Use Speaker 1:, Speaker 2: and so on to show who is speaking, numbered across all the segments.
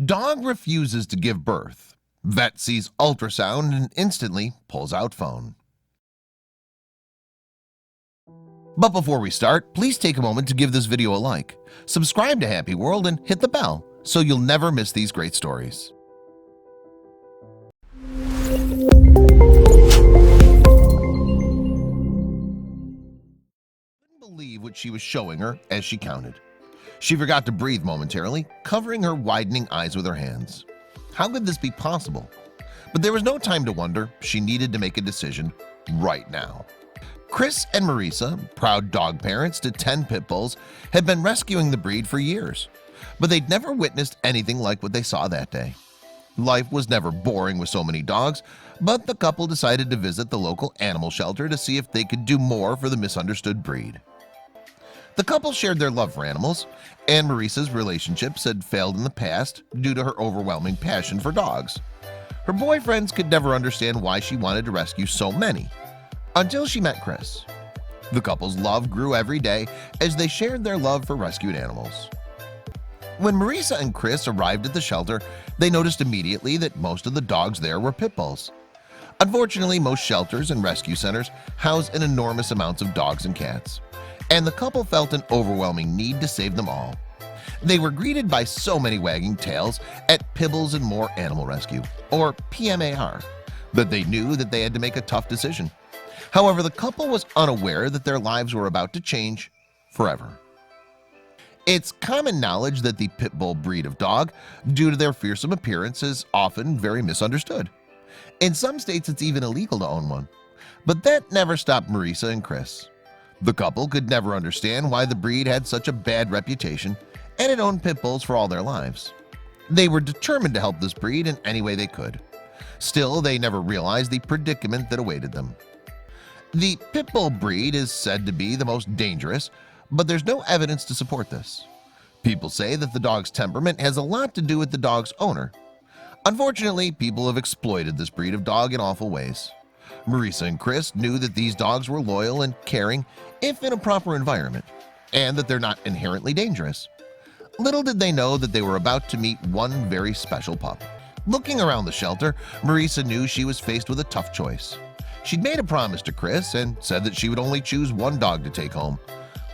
Speaker 1: Dog refuses to give birth. Vet sees ultrasound and instantly pulls out phone. But before we start, please take a moment to give this video a like, subscribe to Happy World, and hit the bell so you'll never miss these great stories. Couldn't believe what she was showing her as she counted. She forgot to breathe momentarily, covering her widening eyes with her hands. How could this be possible? But there was no time to wonder. She needed to make a decision right now. Chris and Marisa, proud dog parents to 10 pit bulls, had been rescuing the breed for years, but they'd never witnessed anything like what they saw that day. Life was never boring with so many dogs, but the couple decided to visit the local animal shelter to see if they could do more for the misunderstood breed. The couple shared their love for animals, and Marisa's relationships had failed in the past due to her overwhelming passion for dogs. Her boyfriends could never understand why she wanted to rescue so many, until she met Chris. The couple's love grew every day as they shared their love for rescued animals. When Marisa and Chris arrived at the shelter, they noticed immediately that most of the dogs there were pit bulls. Unfortunately, most shelters and rescue centers house an enormous amounts of dogs and cats, and the couple felt an overwhelming need to save them all. They were greeted by so many wagging tails at Pibbles and More Animal Rescue, or PMAR, that they knew that they had to make a tough decision. However, the couple was unaware that their lives were about to change forever. It's common knowledge that the pit bull breed of dog, due to their fearsome appearance, is often very misunderstood. In some states, it's even illegal to own one. But that never stopped Marisa and Chris. The couple could never understand why the breed had such a bad reputation and had owned pit bulls for all their lives. They were determined to help this breed in any way they could. Still, they never realized the predicament that awaited them. The pit bull breed is said to be the most dangerous, but there's no evidence to support this. People say that the dog's temperament has a lot to do with the dog's owner. Unfortunately, people have exploited this breed of dog in awful ways. Marisa and Chris knew that these dogs were loyal and caring if in a proper environment, and that they're not inherently dangerous. Little did they know that they were about to meet one very special pup. Looking around the shelter, Marisa knew she was faced with a tough choice. She'd made a promise to Chris and said that she would only choose one dog to take home.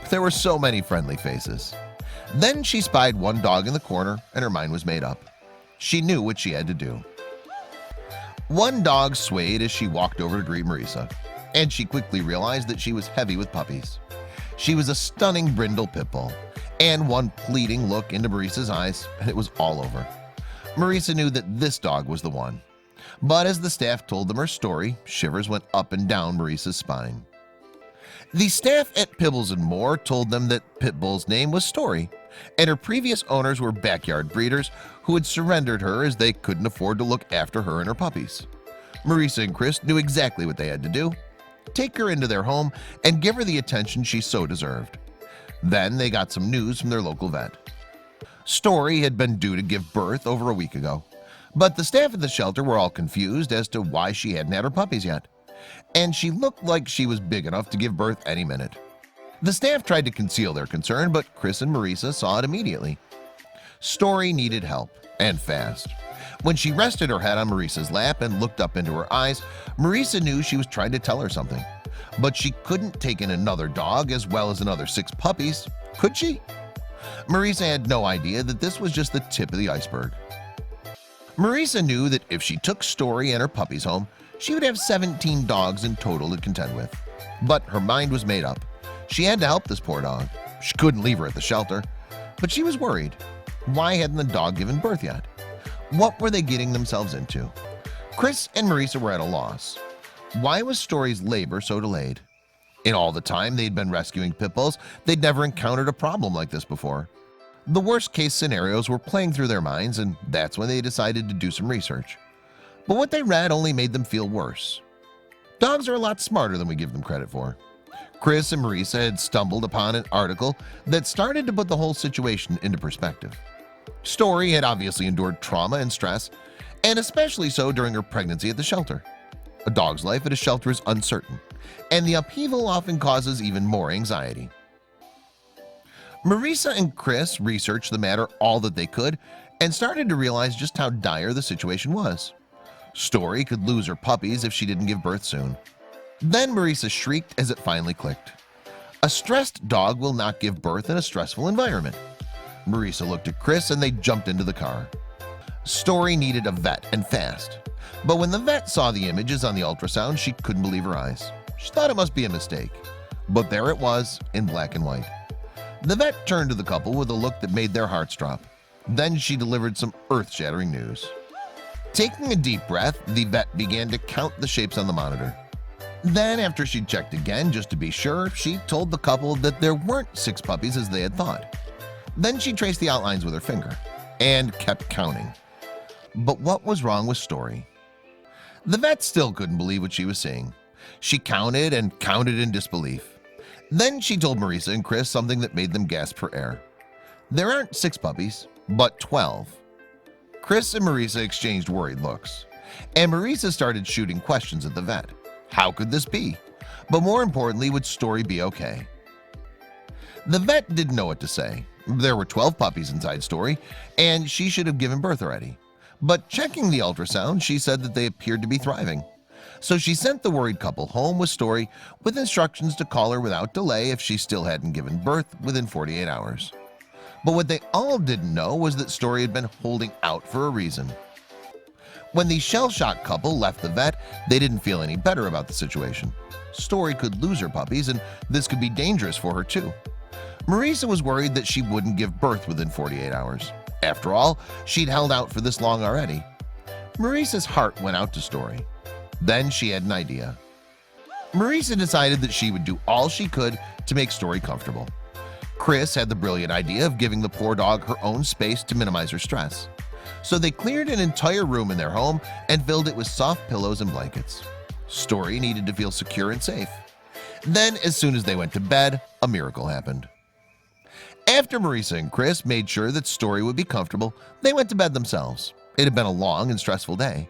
Speaker 1: But there were so many friendly faces. Then she spied one dog in the corner and her mind was made up. She knew what she had to do. One dog swayed as she walked over to greet Marisa, and she quickly realized that she was heavy with puppies. She was a stunning brindle pit bull, and one pleading look into Marisa's eyes and it was all over. Marisa knew that this dog was the one. But as the staff told them her story, shivers went up and down Marisa's spine. The staff at Pibbles and More told them that Pit Bull's name was Story, and her previous owners were backyard breeders who had surrendered her as they couldn't afford to look after her and her puppies. Marisa and Chris knew exactly what they had to do: take her into their home and give her the attention she so deserved. Then they got some news from their local vet. Story had been due to give birth over a week ago, but the staff at the shelter were all confused as to why she hadn't had her puppies yet, and she looked like she was big enough to give birth any minute. The staff tried to conceal their concern, but Chris and Marisa saw it immediately. Story needed help, and fast. When she rested her head on Marisa's lap and looked up into her eyes, Marisa knew she was trying to tell her something. But she couldn't take in another dog as well as another 6 puppies, could she? Marisa had no idea that this was just the tip of the iceberg. Marisa knew that if she took Story and her puppies home, she would have 17 dogs in total to contend with. But her mind was made up. She had to help this poor dog. She couldn't leave her at the shelter. But she was worried. Why hadn't the dog given birth yet? What were they getting themselves into? Chris and Marisa were at a loss. Why was Story's labor so delayed? In all the time they'd been rescuing pit bulls, they'd never encountered a problem like this before. The worst case scenarios were playing through their minds, and that's when they decided to do some research. But what they read only made them feel worse. Dogs are a lot smarter than we give them credit for. Chris and Marisa had stumbled upon an article that started to put the whole situation into perspective. Story had obviously endured trauma and stress, and especially so during her pregnancy at the shelter. A dog's life at a shelter is uncertain, and the upheaval often causes even more anxiety. Marisa and Chris researched the matter all that they could and started to realize just how dire the situation was. Story could lose her puppies if she didn't give birth soon. Then Marisa shrieked as it finally clicked. A stressed dog will not give birth in a stressful environment. Marisa looked at Chris and they jumped into the car. Story needed a vet and fast. But when the vet saw the images on the ultrasound, she couldn't believe her eyes. She thought it must be a mistake. But there it was in black and white. The vet turned to the couple with a look that made their hearts drop. Then she delivered some earth-shattering news. Taking a deep breath, the vet began to count the shapes on the monitor. Then, after she checked again just to be sure, she told the couple that there weren't 6 puppies as they had thought. Then she traced the outlines with her finger and kept counting. But what was wrong with Story? The vet still couldn't believe what she was seeing. She counted and counted in disbelief. Then she told Marisa and Chris something that made them gasp for air. There aren't 6 puppies, but 12. Chris and Marisa exchanged worried looks, and Marisa started shooting questions at the vet. How could this be? But more importantly, would Story be okay? The vet didn't know what to say. There were 12 puppies inside Story, and she should have given birth already. But checking the ultrasound, she said that they appeared to be thriving. So she sent the worried couple home with Story with instructions to call her without delay if she still hadn't given birth within 48 hours. But what they all didn't know was that Story had been holding out for a reason. When the shell-shocked couple left the vet, they didn't feel any better about the situation. Story could lose her puppies, and this could be dangerous for her too. Marisa was worried that she wouldn't give birth within 48 hours. After all, she'd held out for this long already. Marisa's heart went out to Story. Then she had an idea. Marisa decided that she would do all she could to make Story comfortable. Chris had the brilliant idea of giving the poor dog her own space to minimize her stress. So they cleared an entire room in their home and filled it with soft pillows and blankets. Story needed to feel secure and safe. Then, as soon as they went to bed, a miracle happened. After Marisa and Chris made sure that Story would be comfortable, they went to bed themselves. It had been a long and stressful day.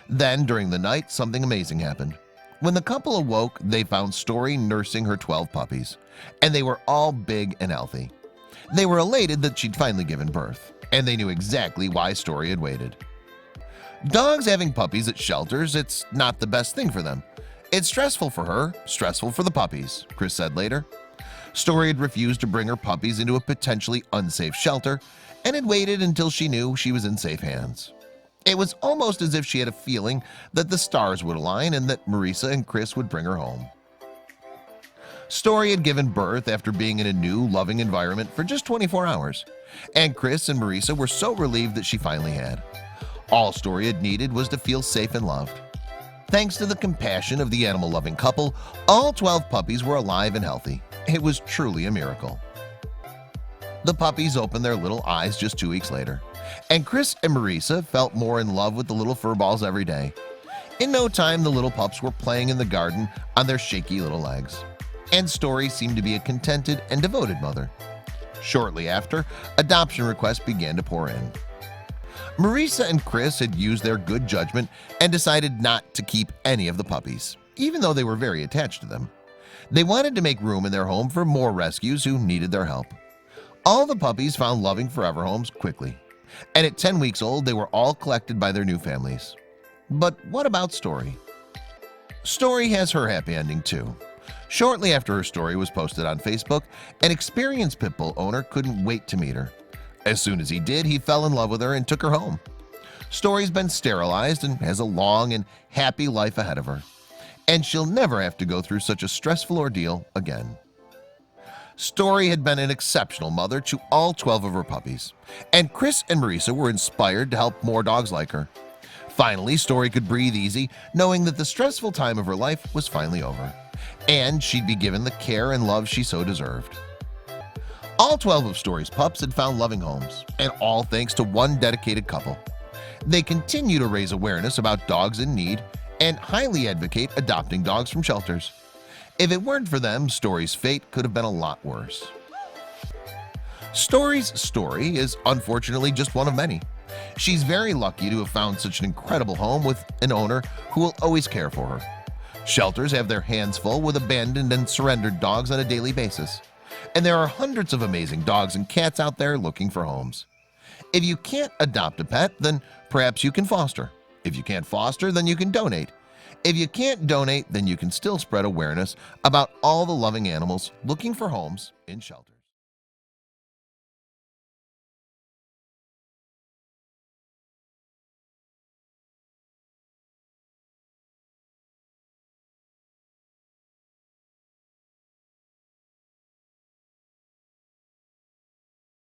Speaker 1: Then, during the night, something amazing happened. When the couple awoke, they found Story nursing her 12 puppies, and they were all big and healthy. They were elated that she'd finally given birth, and they knew exactly why Story had waited. Dogs having puppies at shelters, it's not the best thing for them. It's stressful for her, stressful for the puppies, Chris said later. Story had refused to bring her puppies into a potentially unsafe shelter and had waited until she knew she was in safe hands. It was almost as if she had a feeling that the stars would align and that Marisa and Chris would bring her home. Story had given birth after being in a new, loving environment for just 24 hours, and Chris and Marisa were so relieved that she finally had. All Story had needed was to feel safe and loved. Thanks to the compassion of the animal-loving couple, all 12 puppies were alive and healthy. It was truly a miracle. The puppies opened their little eyes just 2 weeks later, and Chris and Marisa felt more in love with the little fur balls every day. In no time, the little pups were playing in the garden on their shaky little legs, and Story seemed to be a contented and devoted mother. Shortly after, adoption requests began to pour in. Marisa and Chris had used their good judgment and decided not to keep any of the puppies, even though they were very attached to them. They wanted to make room in their home for more rescues who needed their help. All the puppies found loving forever homes quickly, and at 10 weeks old, they were all collected by their new families. But what about Story? Story has her happy ending too. Shortly after her story was posted on Facebook, an experienced pit bull owner couldn't wait to meet her. As soon as he did, he fell in love with her and took her home. Story's been sterilized and has a long and happy life ahead of her, and she'll never have to go through such a stressful ordeal again. Story had been an exceptional mother to all 12 of her puppies, and Chris and Marisa were inspired to help more dogs like her. Finally, Story could breathe easy, knowing that the stressful time of her life was finally over, and she'd be given the care and love she so deserved. All 12 of Story's pups had found loving homes, and all thanks to one dedicated couple. They continue to raise awareness about dogs in need and highly advocate adopting dogs from shelters. If it weren't for them, Story's fate could have been a lot worse. Story's story is unfortunately just one of many. She's very lucky to have found such an incredible home with an owner who will always care for her. Shelters have their hands full with abandoned and surrendered dogs on a daily basis, and there are hundreds of amazing dogs and cats out there looking for homes. If you can't adopt a pet, then perhaps you can foster. If you can't foster, then you can donate. If you can't donate, then you can still spread awareness about all the loving animals looking for homes in shelters.